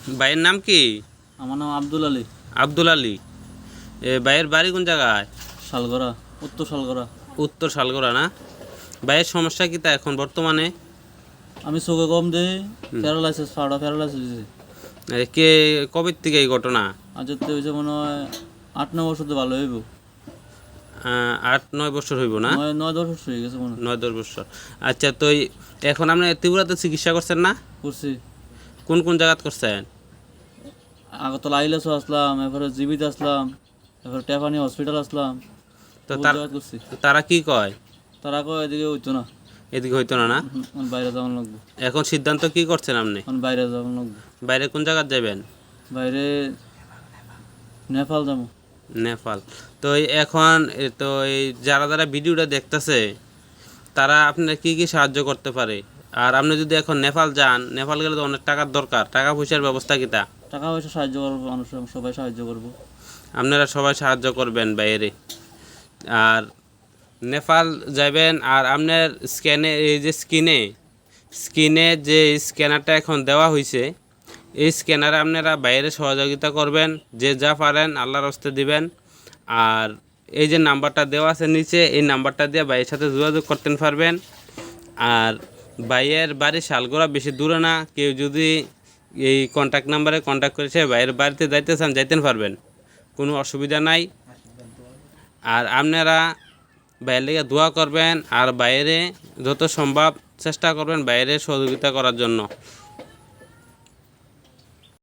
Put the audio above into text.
ভাইয়ের নাম কি? আমার নাম আব্দুল আলী। আব্দুল আলী। ভাইয়ের বাড়ি কোন জায়গায়? শালগড়া, উত্তর শালগড়া। উত্তর শালগড়া না? ভাইয়ের সমস্যা কি তা এখন বর্তমানে? আমি চোখে কম দেই, প্যারালাইসিস, ফাড়া প্যারালাইসিস হয়েছে। কে কবে থেকে এই ঘটনা? আজ হচ্ছে হয়েছে মনে হয় 8-9 বছর তো ভালো হইব। 8-9 বছর হইব না? 9-10 বছর হয়ে গেছে মনে হয়। 9-10 বছর। আচ্ছা, তো এখন আপনি ত্রিপুরাতে চিকিৎসা করছেন না? করছি। কোন কোন জায়গাত করছেন? আগরতলা আইলেসও আসলাম, এরপরে জীবিত আসলাম, এরপরে টেপানি হসপিটাল আসলাম। তো বহুত জায়গায় করছি। তারা কি কয়? তারা কয় এদিকে হইতো না, এদিকে হইতো না না? বাইরে যাওয়ান লাগবো। এখন সিদ্ধান্ত কি করছেন আপনি? বাইরে যাওয়ান লাগবো। বাইরে কোন জায়গায় যাবেন? বাইরে নেপাল যাবো। নেপাল। তো এখন তো এই যারা যারা ভিডিওটা দেখতেছে তারা আপনার কি কি সাহায্য করতে পারে? আর আপনি যদি এখন নেপাল যান, নেপাল গেলে তো অনেক টাকার দরকার, টাকা পয়সার ব্যবস্থা কি তা? টাকা পয়সা সাহায্য করবো, মানুষ সবাই সাহায্য করবো। আপনারা সবাই সাহায্য করবেন বাইরে। আর নেপাল যাবেন, আর আপনার এই যে স্ক্রিনে যে স্ক্যানারটা এখন দেওয়া হয়েছে, এই স্ক্যানারে আপনারা বাইরে সহযোগিতা করবেন, যে যা পারেন আল্লাহর হস্তে দিবেন। আর এই যে নাম্বারটা দেওয়া আছে নিচে, এই নাম্বারটা দিয়ে ভাইয়ের সাথে যোগাযোগ করতে পারবেন। আর ভাইয়ের বাড়ি শালগড়া, বেশি দূরে না। কেউ যদি এই কন্ট্যাক্ট নাম্বারে কন্ট্যাক্ট করেছে ভাইয়ের বাড়িতে যাইতে চান, যাইতে পারবেন, কোনো অসুবিধা নাই। আর আপনারা বাইরের লেগে দোয়া করবেন, আর বাইরে যত সম্ভব চেষ্টা করবেন বাইরে সহযোগিতা করার জন্য।